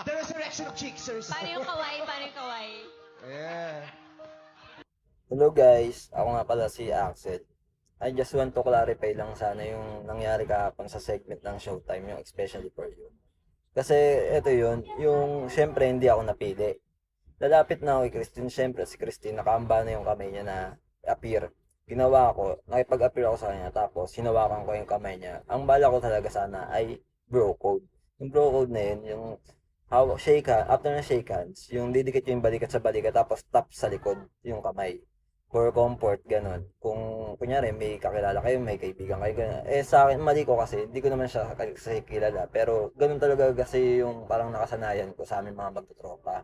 The resurrection of Chicksers. Paano yung kawaii? Paano yung kawaii? Yeah. Hello guys, ako nga pala si Axel. I just want to clarify lang sana yung nangyari kahapon sa segment ng Showtime, yung especially for you. Kasi ito yun, yung syempre hindi ako napili. Lalapit na ako kay Christine, syempre si Christine, nakaamba na yung kamay niya na appear. Ginawa ko, nakipag-appear ako sa kanya, tapos hinawakan ko yung kamay niya. Ang bala ko talaga sana ay bro code. Yung bro code na yun, yung shake hand, after na shake hands, yung didikit yung balikat sa balikat, tapos tap sa likod yung kamay for comfort, ganun. Kung kunyari may kakilala kayo, may kaibigan kayo, ganun. Eh sa akin, mali ko kasi, hindi ko naman siya kasi kilala. Pero ganun talaga kasi yung parang nakasanayan ko sa aming mga magtutropa.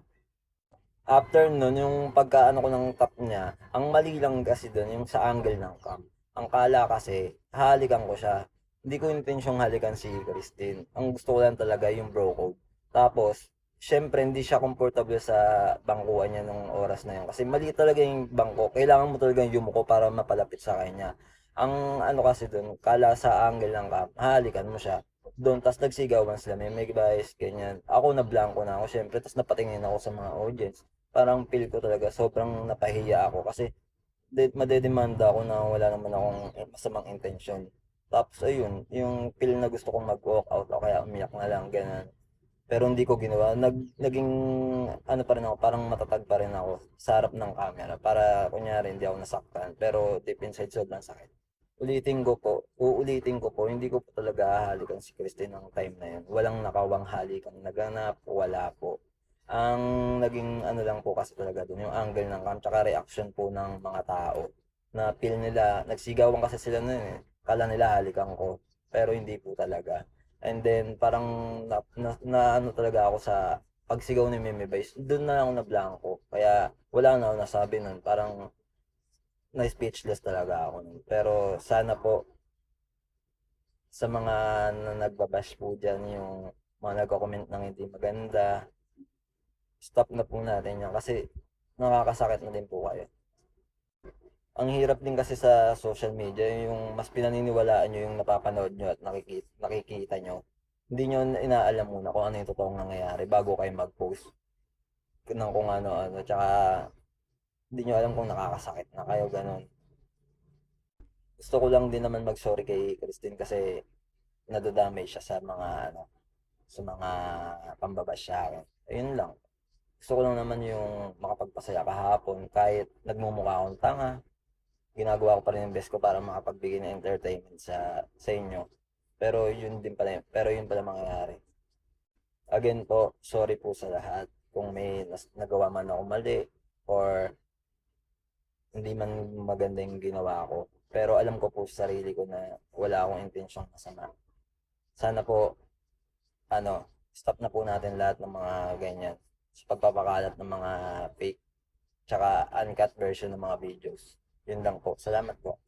After nun, yung pagkaano ko ng top niya, ang mali lang kasi dun, yung sa angle ng cam. Ang kala kasi, halikan ko siya. Hindi ko intensyong halikan si Christine. Ang gusto ko lang talaga yung bro code. Tapos, syempre hindi siya comfortable sa bangkuan niya nung oras na yun. Kasi mali talaga yung bangko. Kailangan mo talaga yung yumuko para mapalapit sa kanya. Ang ano kasi dun, kala sa angle ng cam, halikan mo siya. Doon, tas nagsigawan sila, may guys, ganyan. Ako na blanco na ako, syempre, tas napatingin ako sa mga audience. Parang feel ko talaga, sobrang napahiya ako kasi madedemanda ako na wala naman akong masamang intensyon. Tapos ayun, yung feel na gusto kong mag-walk out o kaya umiyak na lang, ganun. Pero hindi ko ginawa. Naging ano pa rin ako, parang matatag pa rin ako sa harap ng camera para kunyari hindi ako nasaktan. Pero deep inside sobrang sakit. Uulitin ko po, hindi ko po talaga hahalikan si Christine ng time na yun. Walang nakawang halikan naganap, wala po. Ang naging ano lang po kasi talaga dun, yung angle ng cam, tsaka reaction po ng mga tao. Na feel nila, nagsigawan kasi sila nun eh. Kala nila halikan ko, pero hindi po talaga. And then parang na ano talaga ako sa pagsigaw ni Meme Vice. Doon na ako na blanco. Kaya wala na ako nasabi nun. Parang na speechless talaga ako nun. Pero sana po sa mga nagbabash po dyan, yung mga nagko-comment ng hindi maganda, stop na po natin yan kasi nakakasakit na din po kayo. Ang hirap din kasi sa social media, yung mas pinaniniwalaan nyo yung napapanood nyo at nakikita nyo. Hindi nyo inaalam muna kung ano yung totoong nangyayari bago kayo mag-post ng kung ano-ano. Tsaka hindi nyo alam kung nakakasakit na kayo, ganun. Gusto ko lang din naman mag-sorry kay Christine kasi nadadamay siya sa mga ano, sa mga pambabash sa akin. Ayun lang. Gusto ko lang naman yung makapagpasaya kahapon kahit nagmumukha akong tanga, ginagawa ko pa rin yung best ko para makapagbigay ng entertainment sa inyo. Pero yun pala mangyayari. Again po, sorry po sa lahat kung may nagawa man ako mali or hindi man maganda yung ginawa ko. Pero alam ko po sa sarili ko na wala akong intensyong masama. Sana po, stop na po natin lahat ng mga ganyan sa pagpapakalat ng mga fake tsaka uncut version ng mga videos. Yun lang po. Salamat po.